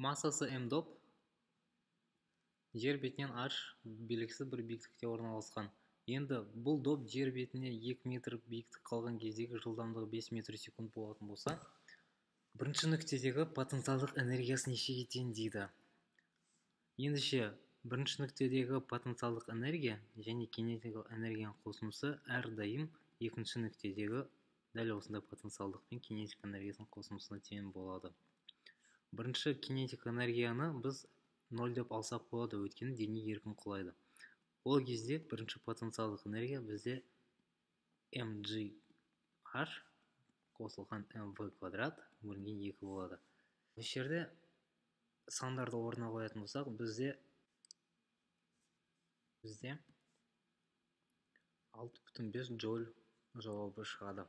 Массасы м доп жер бетінен аш белгісіз бір биіктікте орналасқан. Енді бұл доп жер бетіне 2 метр биіктік қалған кездегі жылдамдығы 5 метр секунд болатын болса, бірінші нүктедегі потенциалдық энергиясы нешеге тең дейді. Ендеше бірінші нүктедегі потенциалдық энергия және кинетикалық энергияның қосындысы әрдайым екінші нүктедегі дәл осындай потенциалдық пен кинетик энергиясының қосындысына тең болады. Бірінші кинетик энергияны біз 0 деп алсақ болады, өйткені дене еркін құлайды. Ол кезде бірінші потенциалдық энергия бізде mgh қосылған mv квадрат бөлінген 2 болады. Осы жерде сандарды орнына қоятын болсақ, бізде 6,5 джоуль жауабы шығады.